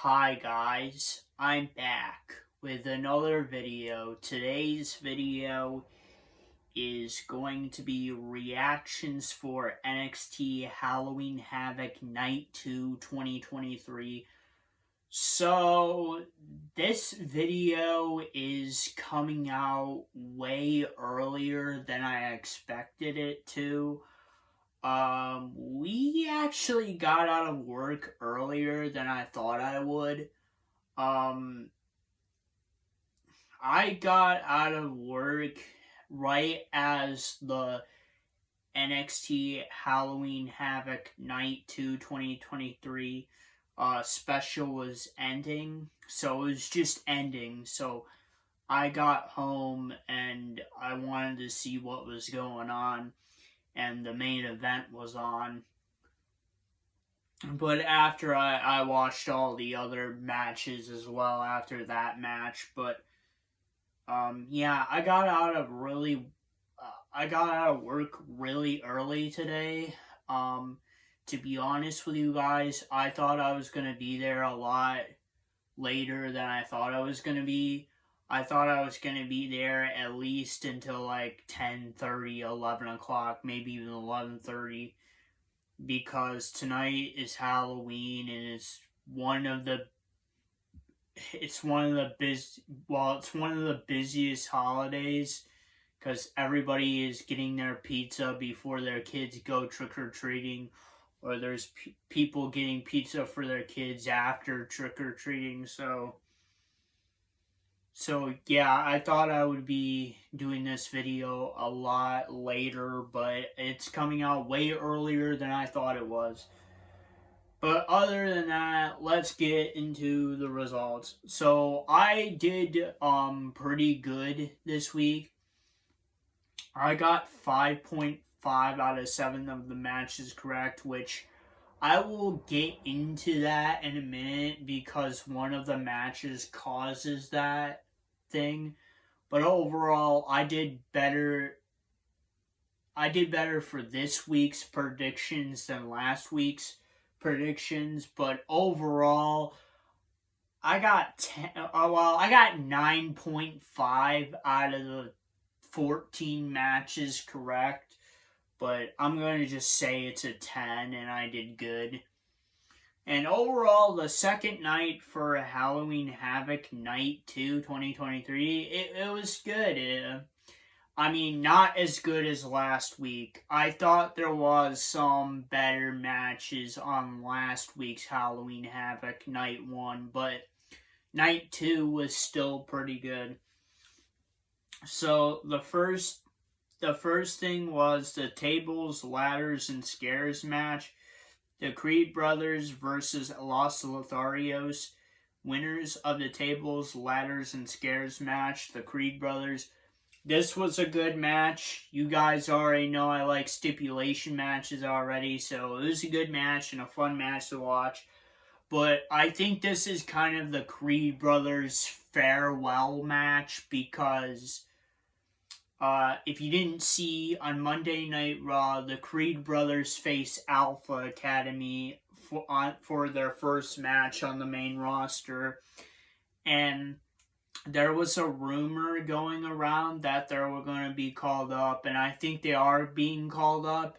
Hi guys, I'm back with another video. Today's video is going to be reactions for NXT Halloween Havoc Night 2 2023. So, this video is coming out way earlier than I expected it to. We actually got out of work earlier than I thought I would. Um, I got out of work right as the NXT Halloween Havoc Night 2 2023 special was ending. So it was just ending. So I got home and I wanted to see what was going on. And the main event was on. But after I watched all the other matches as well after that match. But yeah, I got out of work really early today. To be honest with you guys, I thought I was gonna be there a lot later than I thought I was gonna be. I thought I was gonna be there at least until like 10:30, 11 o'clock, maybe even 11:30, because tonight is Halloween and it's one of the busiest holidays because everybody is getting their pizza before their kids go trick-or-treating, or there's people getting pizza for their kids after trick-or-treating. So yeah, I thought I would be doing this video a lot later, but it's coming out way earlier than I thought it was. But other than that, let's get into the results. So I did pretty good this week. I got 5.5 out of 7 of the matches correct, which I will get into that in a minute because one of the matches causes that thing. But overall, I did better for this week's predictions than last week's predictions, but overall I got 9.5 out of the 14 matches correct, but I'm going to just say it's a 10 and I did good. And overall, the second night for Halloween Havoc Night 2 2023, it was good. I mean, not as good as last week. I thought there was some better matches on last week's Halloween Havoc Night 1, but Night 2 was still pretty good. So the first thing was the tables, ladders, and scares match. The Creed brothers versus Los Lotharios. Winners of the tables, ladders, and scares match, the Creed brothers. This was a good match. You guys already know I like stipulation matches already, so it was a good match and a fun match to watch. But I think this is kind of the Creed brothers' farewell match because if you didn't see, on Monday Night Raw, the Creed brothers face Alpha Academy for their first match on the main roster. And there was a rumor going around that they were going to be called up, and I think they are being called up.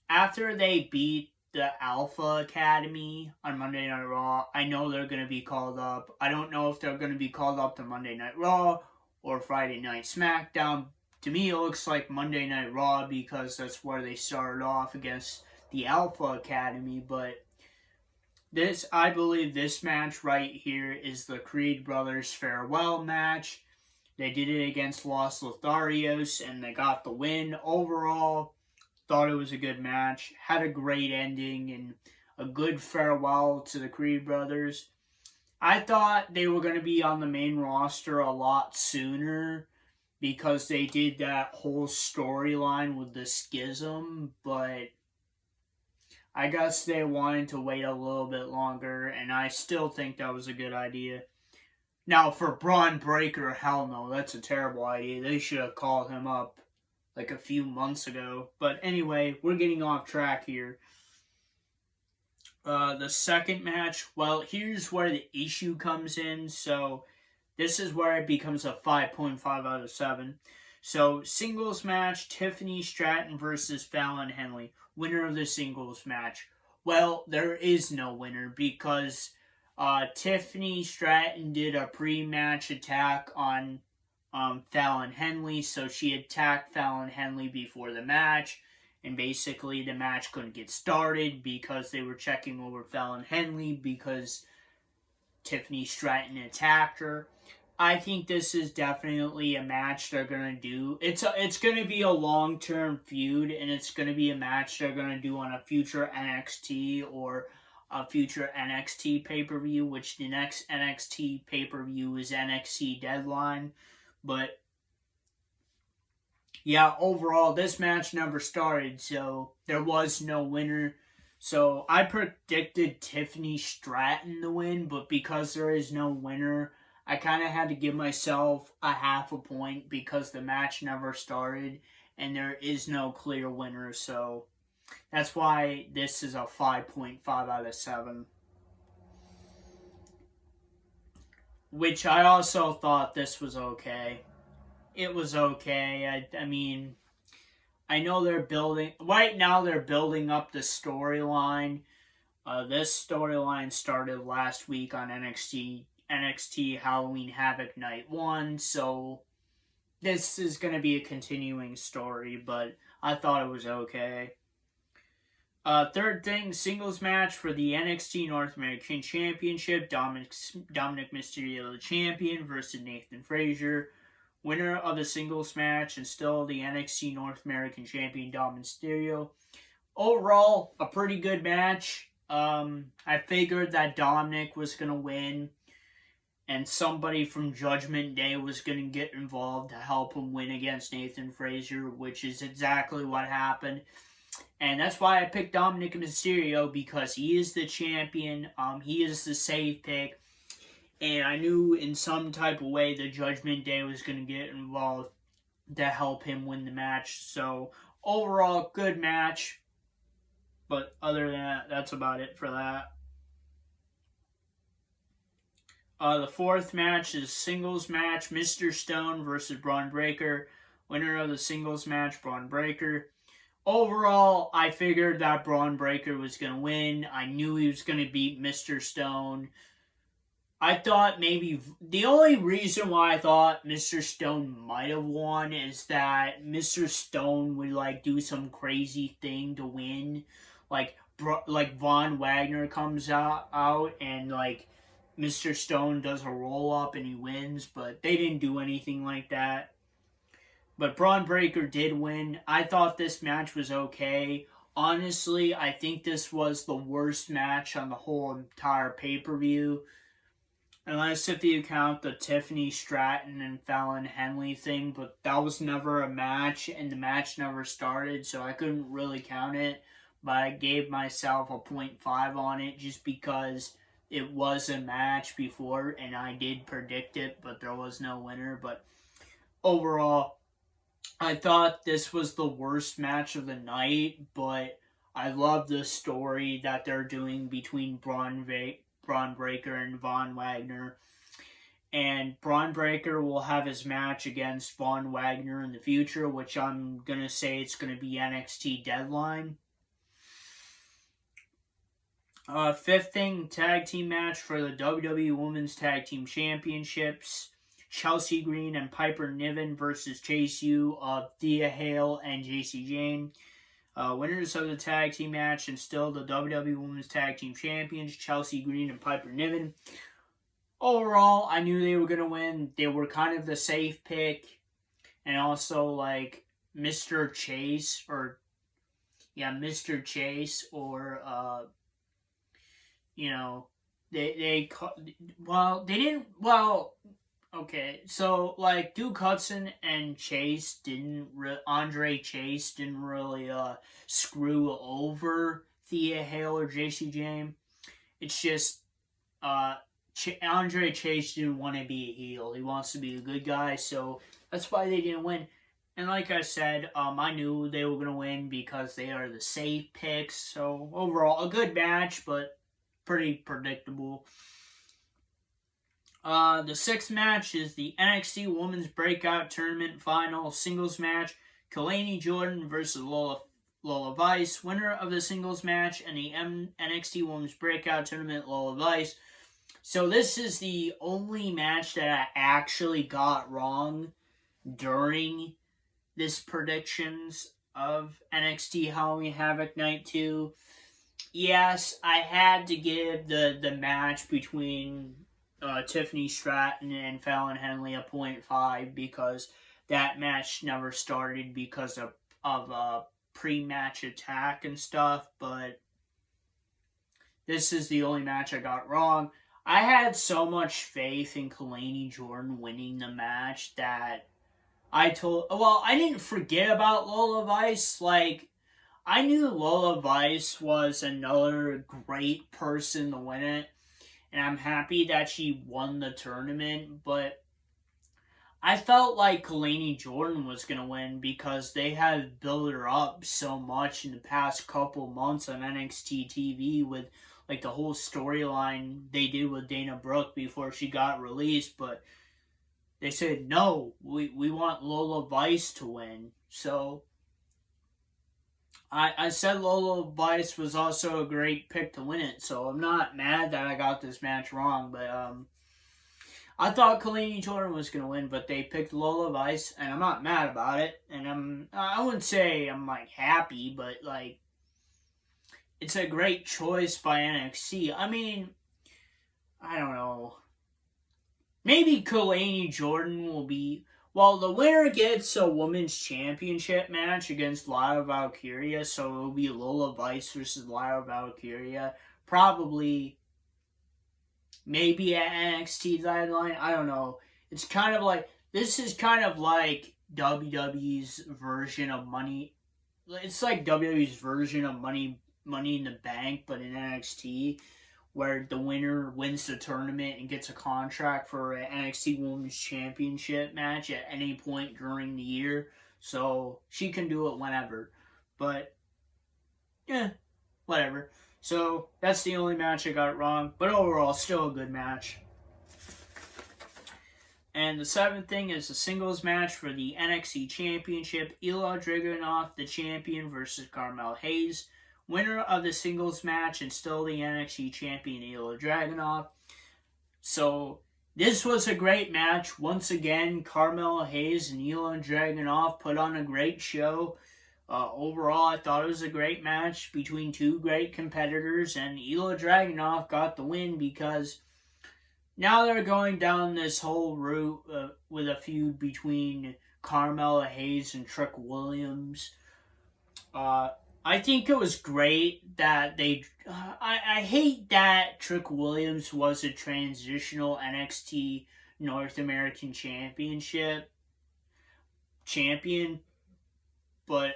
After they beat the Alpha Academy on Monday Night Raw, I know they're going to be called up. I don't know if they're going to be called up to Monday Night Raw or Friday Night SmackDown. To me, it looks like Monday Night Raw because that's where they started off against the Alpha Academy, but I believe this match right here is the Creed brothers' farewell match. They did it against Los Lotharios and they got the win. Overall, thought it was a good match. Had a great ending and a good farewell to the Creed brothers. I thought they were going to be on the main roster a lot sooner because they did that whole storyline with the schism, but I guess they wanted to wait a little bit longer, and I still think that was a good idea. Now, for Braun Breaker, hell no, that's a terrible idea. They should have called him up like a few months ago. But anyway, we're getting off track here. The second match, well, here's where the issue comes in. So this is where it becomes a 5.5 out of 7. So singles match, Tiffany Stratton versus Fallon Henley. Winner of the singles match. Well, there is no winner because Tiffany Stratton did a pre-match attack on Fallon Henley. So she attacked Fallon Henley before the match. And basically, the match couldn't get started because they were checking over Fallon Henley because Tiffany Stratton attacked her. I think this is definitely a match they're gonna do. It's gonna be a long-term feud, and it's gonna be a match they're gonna do on a future NXT or a future NXT pay-per-view, which the next NXT pay-per-view is NXT Deadline. But yeah, overall, this match never started, so there was no winner. So I predicted Tiffany Stratton to win, but because there is no winner, I kind of had to give myself a half a point because the match never started and there is no clear winner. So that's why this is a 5.5 out of 7. Which I also thought this was okay. It was okay. I mean, I know they're building right now. They're building up the storyline. This storyline started last week on NXT Halloween Havoc Night 1. So this is going to be a continuing story, but I thought it was okay. Third thing, singles match for the NXT North American Championship. Dominic Mysterio, the champion, versus Nathan Frazier. Winner of the singles match and still the NXT North American Champion, Dominic Mysterio. Overall, a pretty good match. I figured that Dominic was going to win and somebody from Judgment Day was going to get involved to help him win against Nathan Frazier, which is exactly what happened. And that's why I picked Dominic Mysterio, because he is the champion. He is the safe pick. And I knew in some type of way the Judgment Day was going to get involved to help him win the match. So, overall, good match. But other than that, that's about it for that. The fourth match is singles match. Mr. Stone versus Braun Breaker. Winner of the singles match, Braun Breaker. Overall, I figured that Braun Breaker was going to win. I knew he was going to beat Mr. Stone. I thought maybe the only reason why I thought Mr. Stone might have won is that Mr. Stone would do some crazy thing to win, like Von Wagner comes out and Mr. Stone does a roll up and he wins, but they didn't do anything like that. But Braun Breaker did win. I thought this match was okay. Honestly, I think this was the worst match on the whole entire pay-per-view. Unless if you count the Tiffany Stratton and Fallon Henley thing, but that was never a match, and the match never started, so I couldn't really count it. But I gave myself a 0.5 on it just because it was a match before, and I did predict it, but there was no winner. But overall, I thought this was the worst match of the night, but I love the story that they're doing between Braun Breaker and Von Wagner. And Braun Breaker will have his match against Von Wagner in the future, which I'm going to say it's going to be NXT Deadline. Fifth thing, tag team match for the WWE Women's Tag Team Championships. Chelsea Green and Piper Niven versus Chase U of Thea Hale and JC Jane. Winners of the tag team match and still the WWE Women's Tag Team Champions, Chelsea Green and Piper Niven. Overall, I knew they were going to win. They were kind of the safe pick. And also, Mr. Chase, okay, so Duke Hudson and Andre Chase didn't really screw over Thea Hale or JC Jane. It's just Andre Chase didn't want to be a heel. He wants to be a good guy, so that's why they didn't win. And like I said, I knew they were going to win because they are the safe picks. So overall, a good match, but pretty predictable. The sixth match is the NXT Women's Breakout Tournament Final Singles Match. Kalani Jordan versus Lola Vice. Winner of the singles match and the NXT Women's Breakout Tournament, Lola Vice. So this is the only match that I actually got wrong during this predictions of NXT Halloween Havoc Night 2. Yes, I had to give the match between Tiffany Stratton and Fallon Henley a 0.5 because that match never started because of pre-match attack and stuff, but this is the only match I got wrong. I had so much faith in Kalani Jordan winning the match that I didn't forget about Lola Vice. Like, I knew Lola Vice was another great person to win it, and I'm happy that she won the tournament, but I felt like Kalani Jordan was going to win because they had built her up so much in the past couple months on NXT TV with like the whole storyline they did with Dana Brooke before she got released, but they said, no, we want Lola Vice to win. So I said Lola Vice was also a great pick to win it, so I'm not mad that I got this match wrong, but I thought Kalani Jordan was going to win, but they picked Lola Vice, and I'm not mad about it, and I wouldn't say I'm, like, happy, but, like, it's a great choice by NXT. I mean, I don't know. Maybe Kalani Jordan will be... Well, the winner gets a women's championship match against Lyra Valkyria, so it'll be Lola Vice versus Lyra Valkyria. Probably... Maybe at NXT Deadline, I don't know. It's kind of like, this is kind of like WWE's version of Money. It's like WWE's version of Money in the Bank, but in NXT, where the winner wins the tournament and gets a contract for an NXT Women's Championship match at any point during the year. So she can do it whenever. But, yeah, whatever. So, that's the only match I got wrong, but overall, still a good match. And the seventh thing is a singles match for the NXT Championship. Ilya Dragunov, the champion, versus Carmel Hayes. Winner of the singles match and still the NXT champion, Ilya Dragunov. So, this was a great match. Once again, Carmel Hayes and Ilya Dragunov put on a great show. Overall, I thought it was a great match between two great competitors, and Ilya Dragunov got the win because now they're going down this whole route with a feud between Carmella Hayes and Trick Williams. I think it was great that they... I hate that Trick Williams was a transitional NXT North American champion, but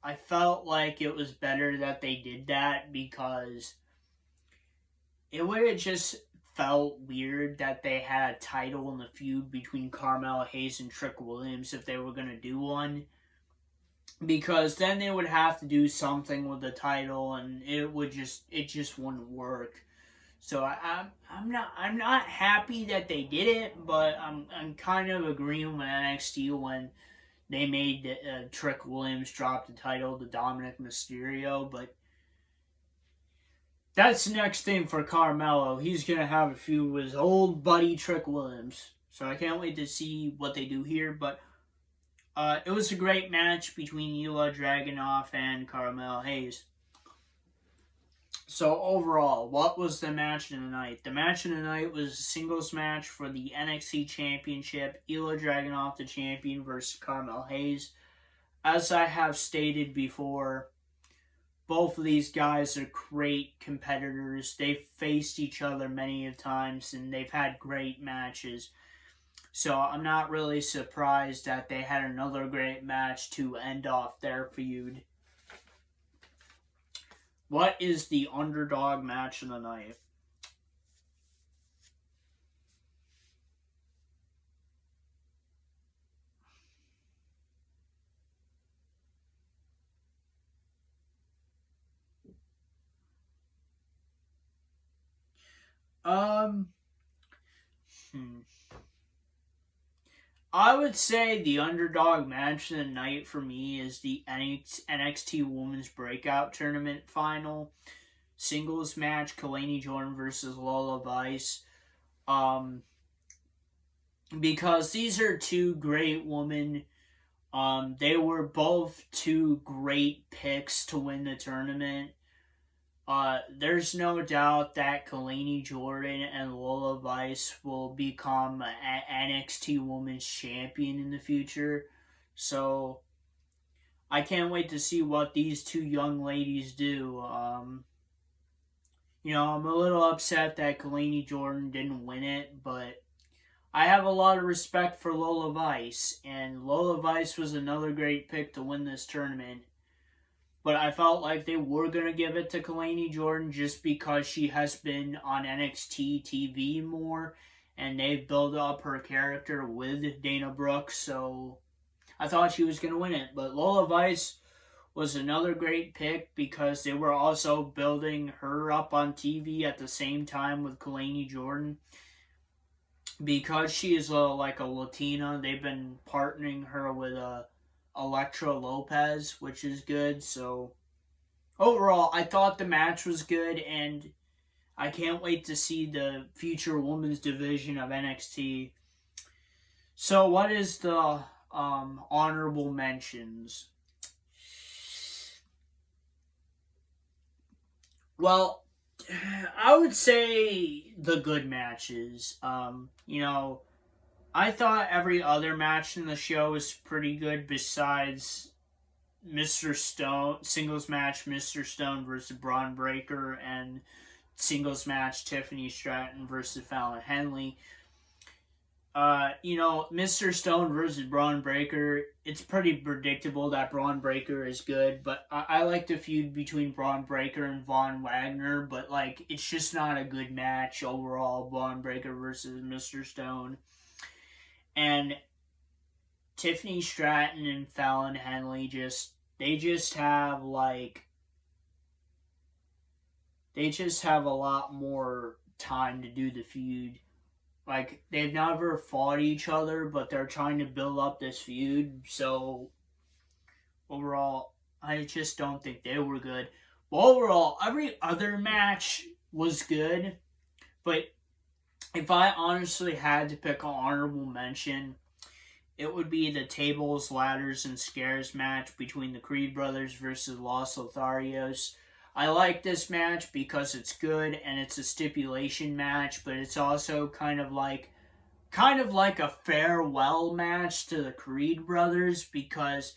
I felt like it was better that they did that because it would have just felt weird that they had a title in the feud between Carmella Hayes and Trick Williams if they were going to do one. Because then they would have to do something with the title and it just wouldn't work. So I'm not happy that they did it, but I'm kind of agreeing with NXT when they made Trick Williams drop the title to Dominic Mysterio, but that's the next thing for Carmelo. He's going to have a feud with his old buddy Trick Williams. So I can't wait to see what they do here, but it was a great match between Ilya Dragunov and Carmel Hayes. So overall, what was the match of the night? The match of the night was a singles match for the NXT Championship. Ilya Dragunov, the champion, versus Carmel Hayes. As I have stated before, both of these guys are great competitors. They've faced each other many times, and they've had great matches. So I'm not really surprised that they had another great match to end off their feud. What is the underdog match of the night? Um, I would say the underdog match of the night for me is the NXT Women's Breakout Tournament final singles match, Kalani Jordan versus Lola Vice. Um, because these are two great women. They were both two great picks to win the tournament. There's no doubt that Kalani Jordan and Lola Vice will become an NXT Women's Champion in the future. So I can't wait to see what these two young ladies do. I'm a little upset that Kalani Jordan didn't win it, but I have a lot of respect for Lola Vice, and Lola Vice was another great pick to win this tournament. But I felt like they were going to give it to Kalani Jordan just because she has been on NXT TV more, and they've built up her character with Dana Brooks, so I thought she was going to win it. But Lola Vice was another great pick because they were also building her up on TV at the same time with Kalani Jordan. Because she is like a Latina, they've been partnering her with Elektra Lopez, which is good. So overall, I thought the match was good, and I can't wait to see the future women's division of NXT. So what is the honorable mentions? Well, I would say the good matches. I thought every other match in the show was pretty good besides Mr. Stone, singles match Mr. Stone versus Braun Breaker, and singles match Tiffany Stratton versus Fallon Henley. Mr. Stone versus Braun Breaker, it's pretty predictable that Braun Breaker is good, but I like the feud between Braun Breaker and Von Wagner, but, it's just not a good match overall, Braun Breaker versus Mr. Stone. And Tiffany Stratton and Fallon Henley they just have a lot more time to do the feud. They've never fought each other, but they're trying to build up this feud. So, overall, I just don't think they were good. But overall, every other match was good. But if I honestly had to pick an honorable mention, it would be the tables, ladders, and scares match between the Creed brothers versus Los Lotharios. I like this match because it's good and it's a stipulation match, but it's also kind of like a farewell match to the Creed brothers because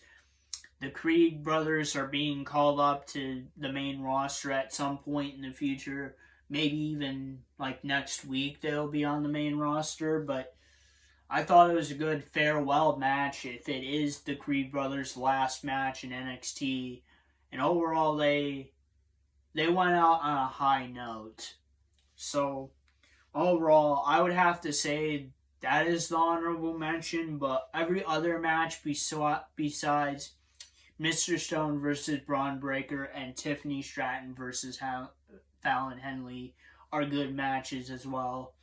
the Creed brothers are being called up to the main roster at some point in the future. Maybe even next week they'll be on the main roster, but I thought it was a good farewell match if it is the Creed brothers' last match in NXT. And overall, they went out on a high note. So, overall, I would have to say that is the honorable mention, but every other match besides Mr. Stone versus Braun Breaker and Tiffany Stratton versus Fallon Henley are good matches as well.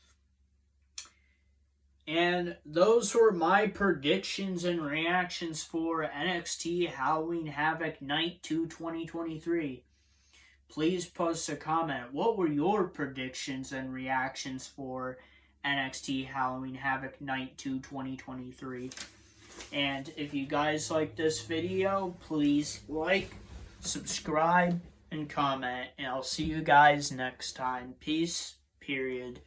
And those were my predictions and reactions for NXT Halloween Havoc Night 2 2023. Please post a comment. What were your predictions and reactions for NXT Halloween Havoc Night 2 2023? And if you guys like this video, please like, subscribe, and comment. And I'll see you guys next time. Peace, period.